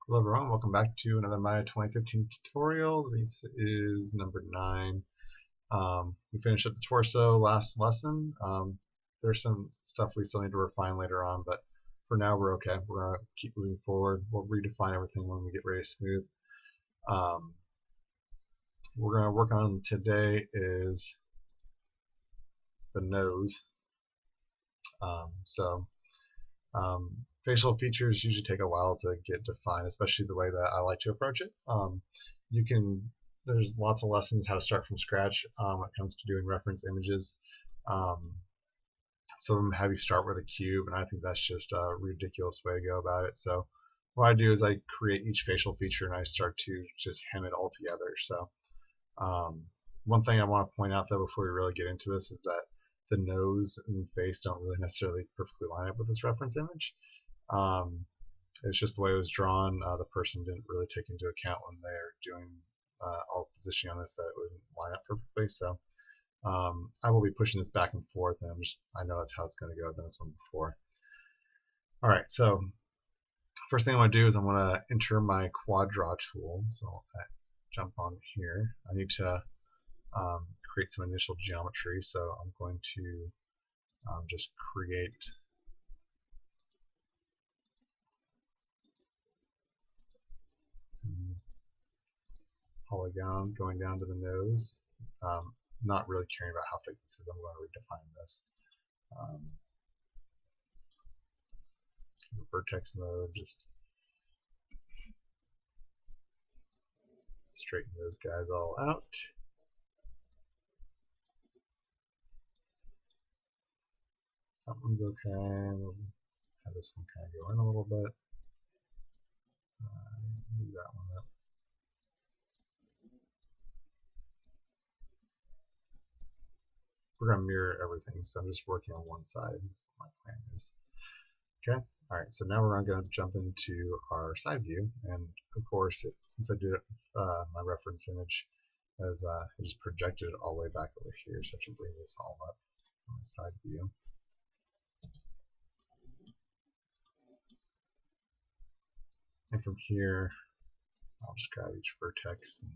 Hello everyone, welcome back to another Maya 2015 tutorial. This is number 9. We finished up the torso last lesson. There's some stuff we still need to refine later on, but for now we're okay. We're going to keep moving forward. We'll redefine everything when we get ready to smooth. We're going to work on today is the nose. Facial features usually take a while to get defined, especially the way that I like to approach it. There's lots of lessons how to start from scratch when it comes to doing reference images. Some of them have you start with a cube, and I think that's just a ridiculous way to go about it. So what I do is I create each facial feature and I start to just hem it all together. So one thing I want to point out though before we really get into this is that the nose and face don't really necessarily perfectly line up with this reference image. It's just the way it was drawn. The person didn't really take into account when they're doing all positioning on this that it wouldn't line up perfectly. So I will be pushing this back and forth, and I know that's how it's going to go. I've done this one before. All right, so first thing I want to do is I want to enter my quad draw tool. So I'll jump on here. I need to create some initial geometry. So I'm going to just create some polygons going down to the nose. Not really caring about how thick this is. I'm going to redefine this. Vertex mode, just straighten those guys all out. That one's okay. We'll have this one kind of go in a little bit. Move that one up. We're going to mirror everything, so I'm just working on one side. My plan is. Okay. All right. So now we're going to jump into our side view, and of course, since I did it with my reference image, as I just projected it all the way back over here, so I can bring this all up on the side view. And from here, I'll just grab each vertex and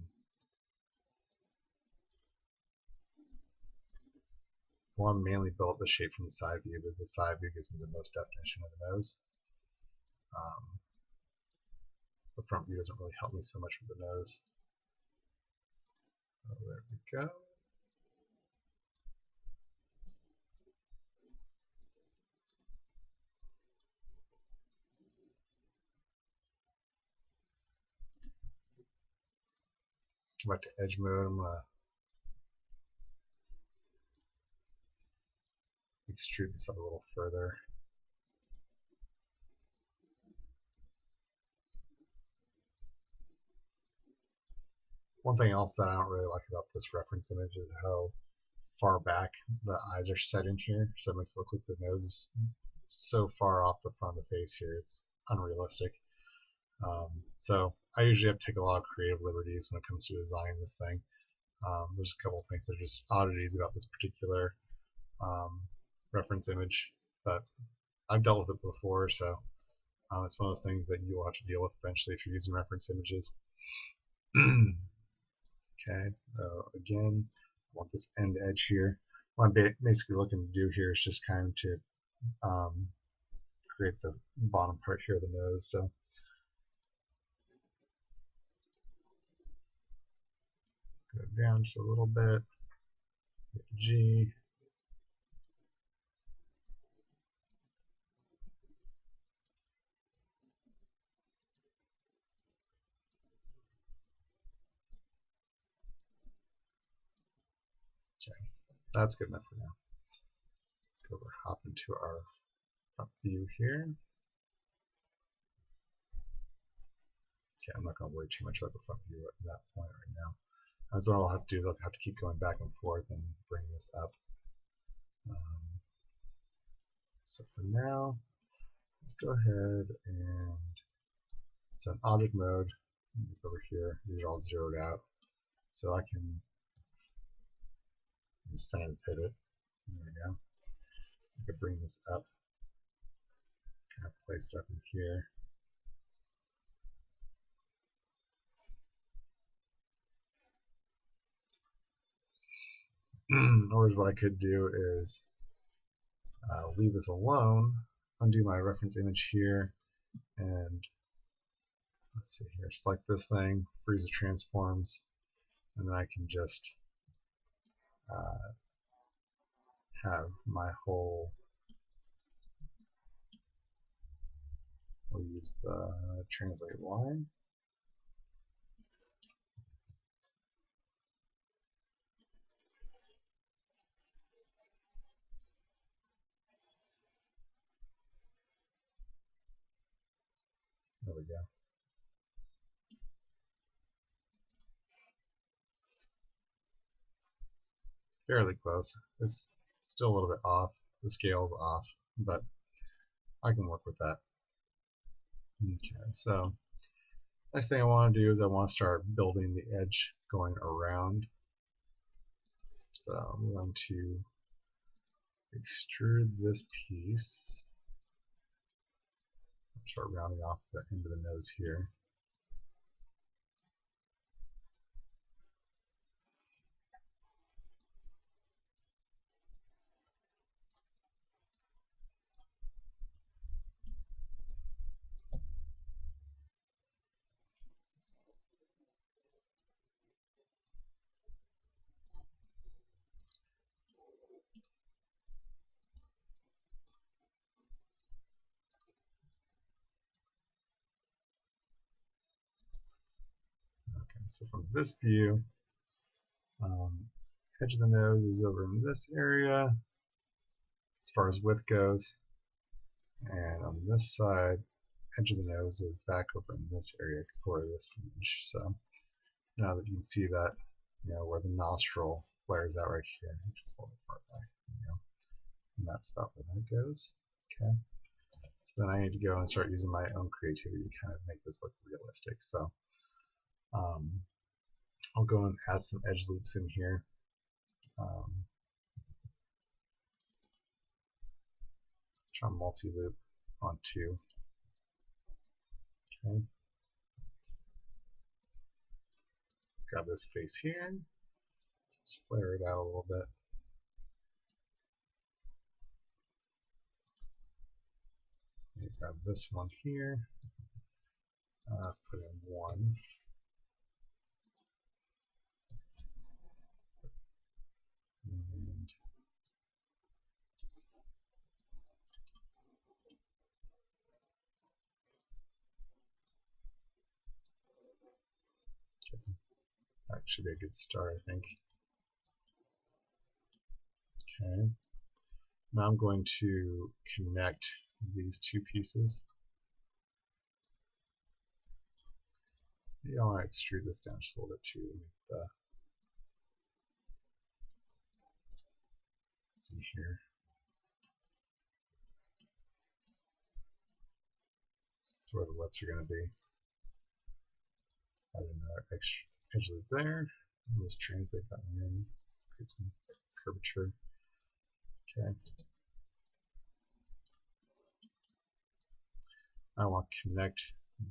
I want to mainly build the shape from the side view because the side view gives me the most definition of the nose. The front view doesn't really help me so much with the nose. So there we go. Go back to edge mode. I'm going to extrude this up a little further. One thing else that I don't really like about this reference image is how far back the eyes are set in here. So it makes it look like the nose is so far off the front of the face here. It's unrealistic. So I usually have to take a lot of creative liberties when it comes to designing this thing. There's a couple of things that are just oddities about this particular reference image, but I've dealt with it before, so it's one of those things that you will have to deal with eventually if you're using reference images. Okay, so again, I want this end edge here. What I'm basically looking to do here is just kind of to create the bottom part here of the nose. So go down just a little bit, hit G. Okay, that's good enough for now. Let's go over, hop into our front view here. Okay, I'm not going to worry too much about the front view at that point right now. That's what I'll have to do is I'll have to keep going back and forth and bring this up. So for now, let's go ahead and it's an object mode. Over here, these are all zeroed out, so I can sand pivot. There we go. I could bring this up, kind of place it up in here. Or what I could do is leave this alone, undo my reference image here, and let's see here, select this thing, freeze the transforms, and then I can just have my whole, we'll use the translate line. There we go. Fairly close. It's still a little bit off. The scale's off, but I can work with that. Okay, so next thing I want to do is I want to start building the edge going around. So I'm going to extrude this piece. Start rounding off the end of the nose here. Okay, so from this view, edge of the nose is over in this area as far as width goes, and on this side, edge of the nose is back over in this area for this image. So now that you can see that, where the nostril flares out right here, just a little bit far back, and that's about where that goes. Okay. So then I need to go and start using my own creativity to kind of make this look realistic. So I'll go and add some edge loops in here. Try multi-loop on 2. Okay. Grab this face here, just flare it out a little bit. Grab this one here. Let's put in 1. And that should be a good start, I think. Okay. Now I'm going to connect these 2 pieces. Maybe I want to extrude this down just a little bit too to make the, let's see here. That's where the lips are going to be. Add another edge loop there. And just translate that one in, create some curvature. Okay. I want to connect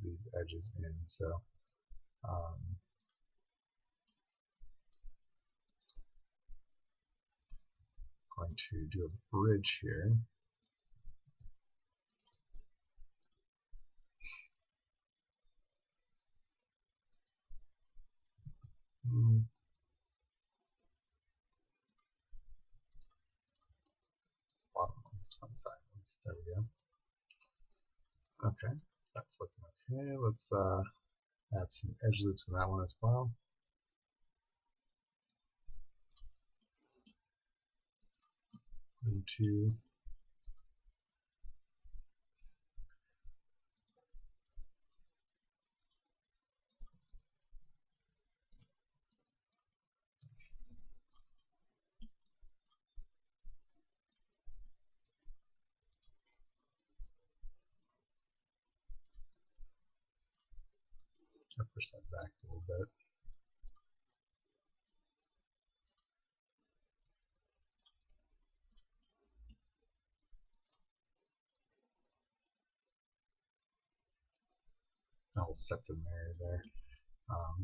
these edges in, so going to do a bridge here. Bottom ones, one side ones. There we go. Okay, that's looking okay. Let's add some edge loops in that one as well. Into I'll push that back a little bit. I'll set the mirror there.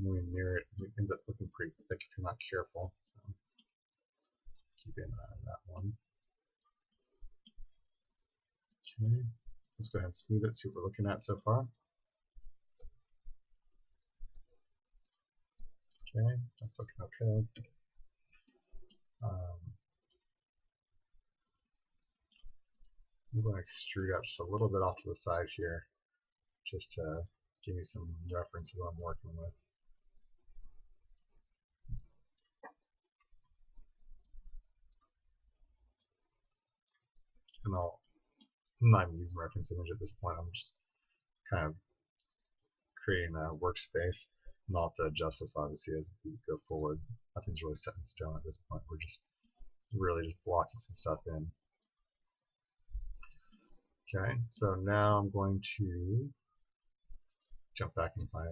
When we mirror it, it ends up looking pretty thick if you're not careful. So keep in that one. Okay, let's go ahead and smooth it, see what we're looking at so far. Okay, that's looking okay. I'm going to extrude out just a little bit off to the side here, just to give me some reference of what I'm working with. And I'm not even using reference image at this point. I'm just kind of creating a workspace. And I'll have to adjust this obviously as we go forward. Nothing's really set in stone at this point. We're just really just blocking some stuff in. Okay, so now I'm going to jump back into my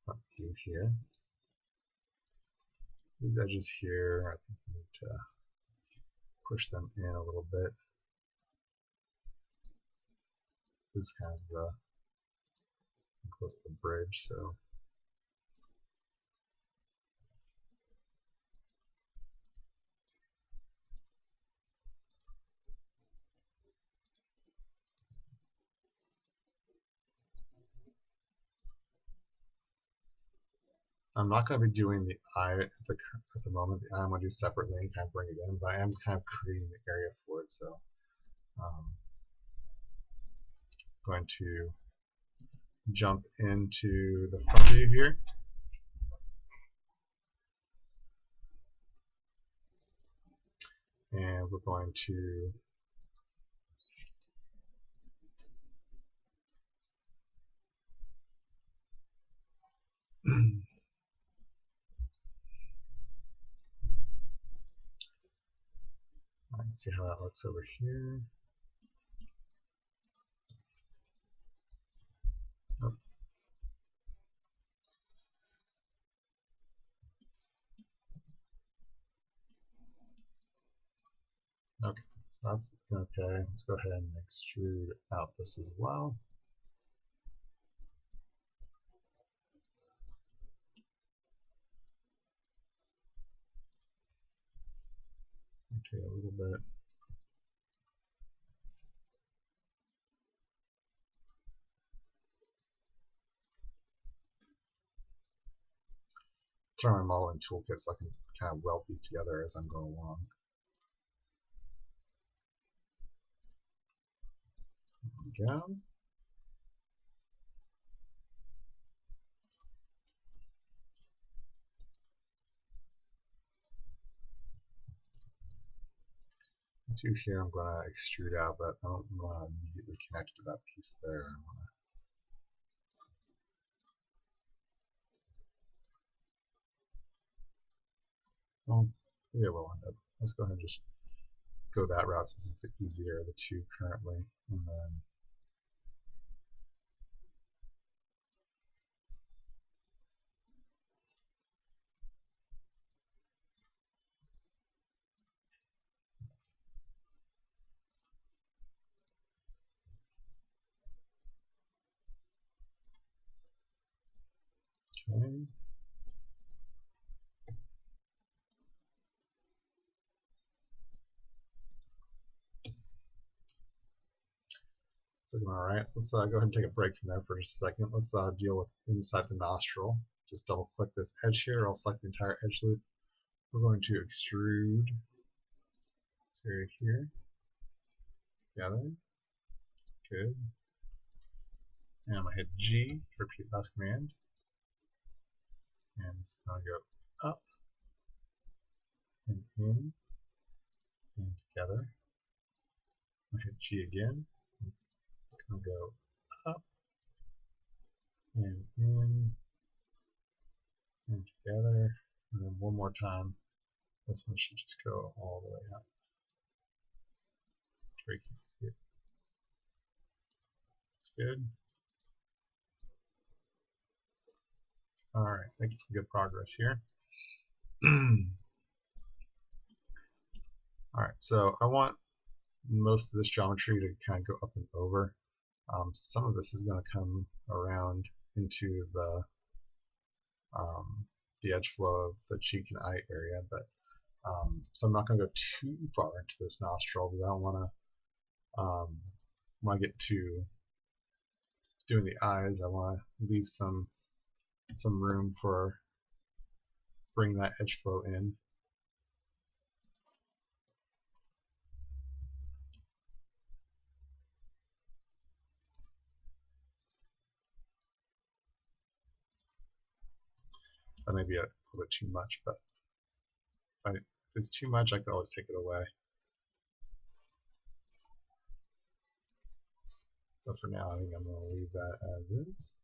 front view here. These edges here, I think we need to push them in a little bit. This is kind of the close to the bridge, so I'm not going to be doing the eye at the moment. The eye I'm going to do separately and kind of bring it in, but I am kind of creating the area for it, so going to jump into the front view here. And we're going to let's see how that looks over here. Oh. Okay, so that's okay. Let's go ahead and extrude out this as well. Rotate a little bit. Turn my modeling toolkit so I can kind of weld these together as I'm going along. There we go. Two here I'm going to extrude out, but I don't want to immediately connect to that piece there. Well, maybe it will end up. Let's go ahead and just go that route since this is the easier of the two currently. And then okay. It's looking alright. Let's go ahead and take a break from there for just a second. Let's deal with inside the nostril. Just double click this edge here. I'll select the entire edge loop. We're going to extrude this area here together. Good. And I'm going to hit G, repeat last command. And it's going to go up and in and together. I'm going to hit G again. It's going to go up and in and together. And then one more time. This one should just go all the way up. Where you can see it. That's good. Alright, making some good progress here. Alright, so I want most of this geometry to kind of go up and over. Some of this is going to come around into the edge flow of the cheek and eye area, but So I'm not going to go too far into this nostril because I don't want to, when I get to doing the eyes, I want to leave some room for bringing that edge flow in. That may be a little bit too much, but if it's too much, I can always take it away. But for now, I think I'm going to leave that as is.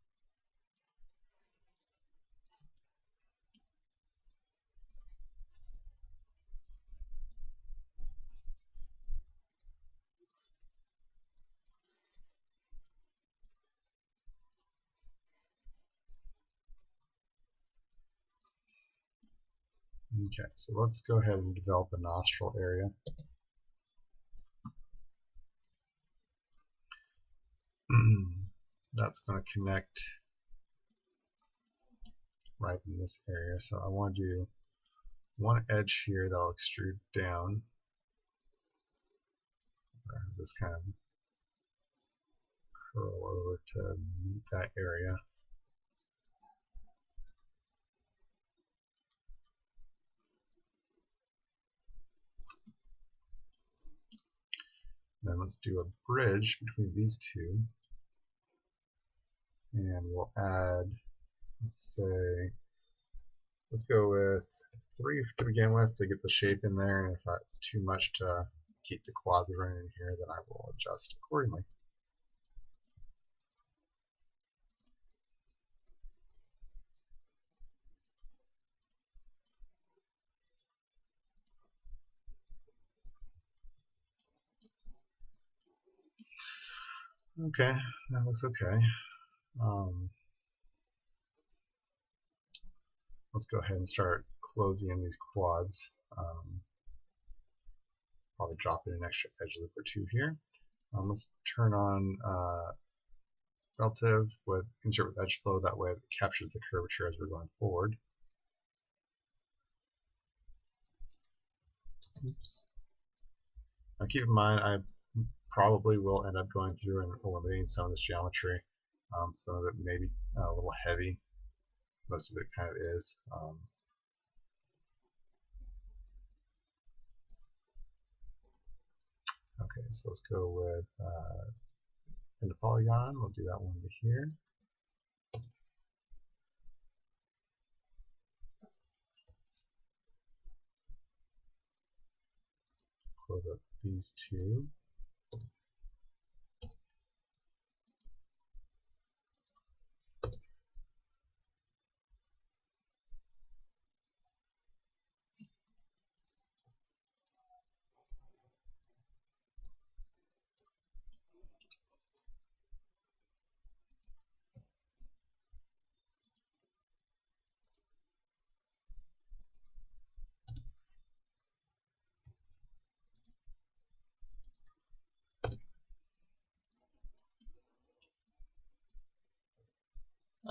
Okay, so let's go ahead and develop the nostril area. That's going to connect right in this area. So I want to do one edge here that will extrude down. This kind of curl over to meet that area. Then let's do a bridge between these two, and we'll add, let's go with 3 to begin with to get the shape in there, and if that's too much to keep the quads running in here, then I will adjust accordingly. Okay, that looks okay. Let's go ahead and start closing in these quads. Probably drop in an extra edge loop or two here. Let's turn on relative with insert with edge flow. That way it captures the curvature as we're going forward. Oops. Now keep in mind, I probably will end up going through and eliminating some of this geometry. Some of it may be a little heavy. Most of it kind of is. Okay, so let's go with into polygon. We'll do that one over here. Close up these two.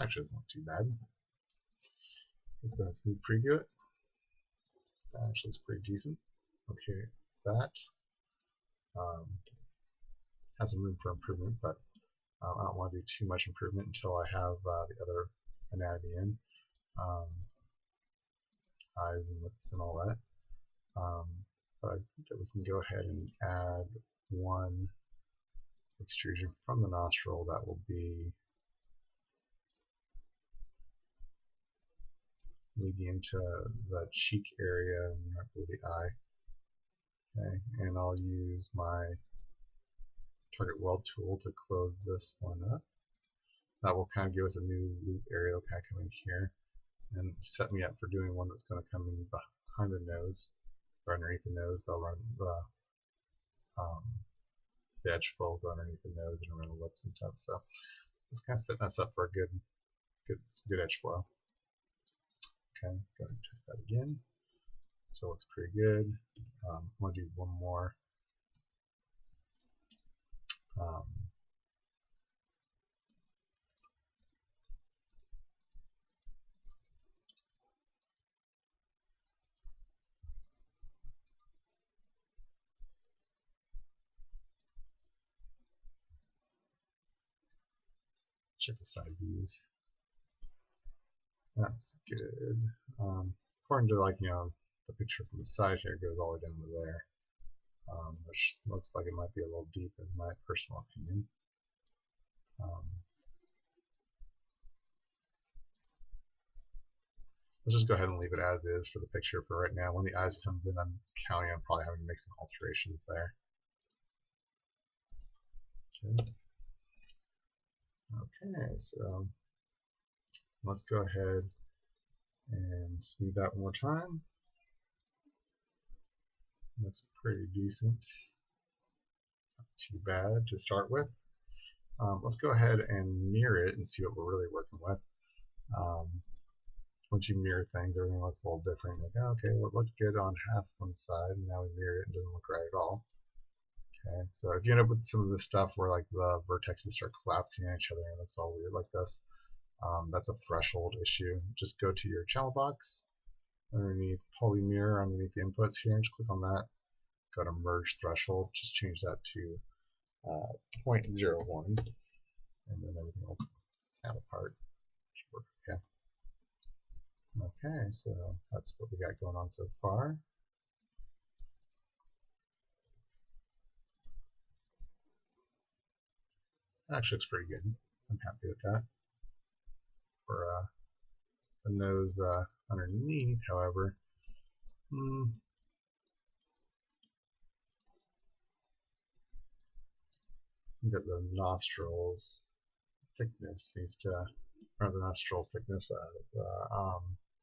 Actually, it's not too bad. Let's go ahead and smooth preview it. That actually looks pretty decent. Okay, that has some room for improvement, but I don't want to do too much improvement until I have the other anatomy in. Eyes and lips and all that. But I think that we can go ahead and add one extrusion from the nostril that will be leading into the cheek area and right below the eye. Okay, and I'll use my target weld tool to close this one up. That will kind of give us a new loop area that will kind of come in here and set me up for doing one that's going to come in behind the nose or underneath the nose. They'll run the edge flow go underneath the nose and around the lips and stuff. So it's kind of setting us up for a good edge flow. Okay, go ahead and test that again. So it's pretty good. I'm going to do one more. check the side views. That's good. According to the picture from the side here, it goes all the way down to there, which looks like it might be a little deep in my personal opinion. Let's just go ahead and leave it as is for the picture for right now. When the eyes comes in, I'm counting on probably having to make some alterations there. Okay, so let's go ahead and smooth that one more time. Looks pretty decent. Not too bad to start with. Let's go ahead and mirror it and see what we're really working with. Once you mirror things, everything looks a little different. Like, okay, well, it looked good on half one side, and now we mirror it and it doesn't look right at all. Okay, so if you end up with some of this stuff where like the vertexes start collapsing on each other and it looks all weird like this, that's a threshold issue. Just go to your channel box, underneath polymirror, underneath the inputs here, and just click on that. Go to merge threshold, just change that to 0.01, and then everything will snap apart. Should work okay. Okay, so that's what we got going on so far. That actually looks pretty good. I'm happy with that. For the nose underneath, however, that the nostrils thickness needs to, or the nostrils thickness,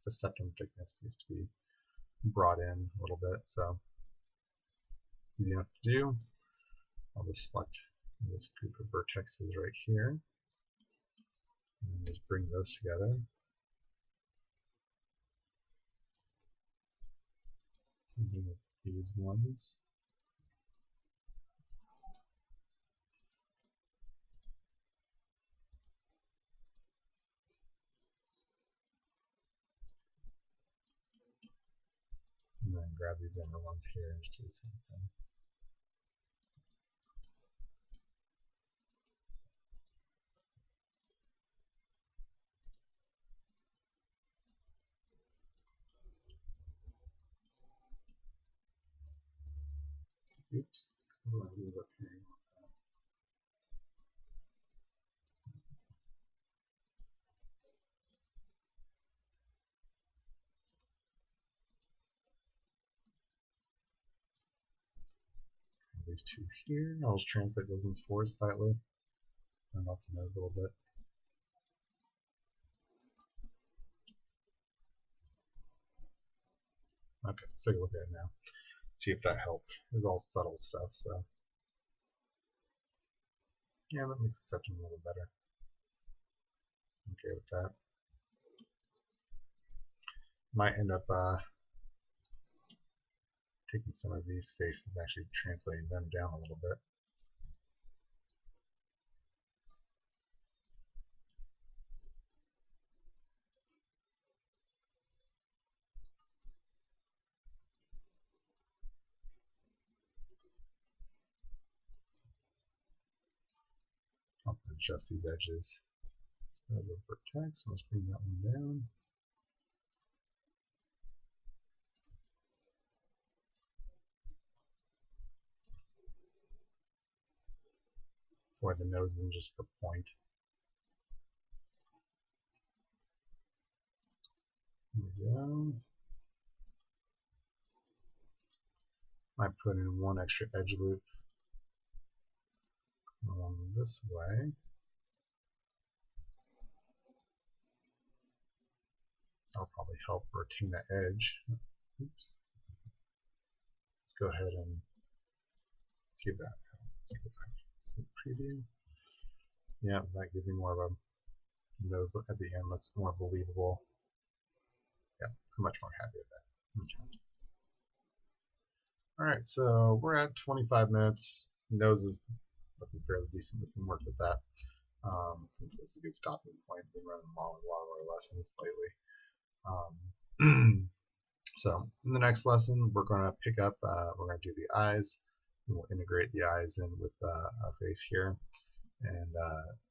the septum thickness needs to be brought in a little bit. So easy enough to do. I'll just select this group of vertexes right here and just bring those together. Something with these ones. And then grab these inner ones here and just do the same thing. Oops. What do I leave up here? These two here. I'll just translate those ones forward slightly. Turn off the nose a little bit. Okay, let's take a look at it now. See if that helped. It's all subtle stuff, so yeah, that makes the septum a little better. Okay with that. Might end up taking some of these faces and actually translating them down a little bit. I'll adjust these edges. Let's go to vertex. Let's bring that one down. Where the nose isn't just a point. There we go. Might put in one extra edge loop along this way. That'll probably help retain that edge. Oops. Let's go ahead and see if that helps. Preview. Yeah, that gives me more of a nose at the end. Looks more believable. Yeah, I'm much more happy with that. Okay. Alright, so we're at 25 minutes. Nose is looking fairly decent. We can work with that. This is a good stopping point. We've been running a lot of our lessons lately. So in the next lesson, we're going to pick up, we're going to do the eyes. And we'll integrate the eyes in with our face here. And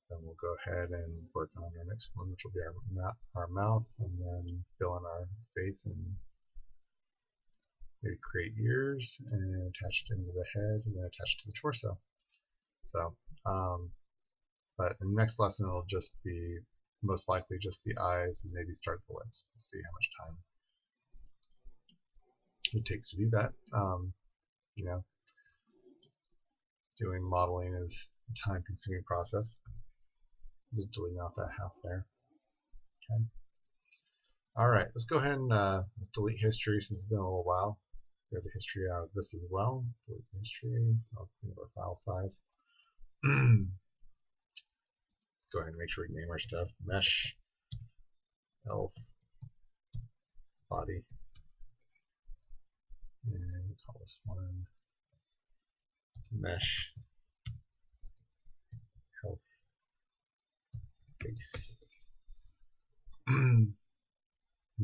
Then we'll go ahead and work on our next one, which will be our mouth, and then fill in our face and maybe create ears and attach it into the head and then attach it to the torso. So, but in the next lesson it'll just be most likely just the eyes and maybe start the lips. We'll see how much time it takes to do that. You know, doing modeling is a time-consuming process. Just deleting out that half there. Okay. All right, let's go ahead and let's delete history since it's been a little while. We have the history out of this as well. Delete the history. I'll clean up our file size. Let's go ahead and make sure we name our stuff. Mesh, elf, body, and call this one mesh, elf, face.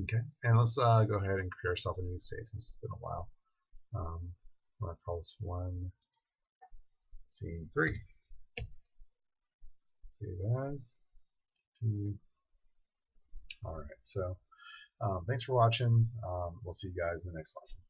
Okay, and let's go ahead and create ourselves a new save since it's been a while. I'm going to call this one scene 3. Save as. Alright, so thanks for watching. We'll see you guys in the next lesson.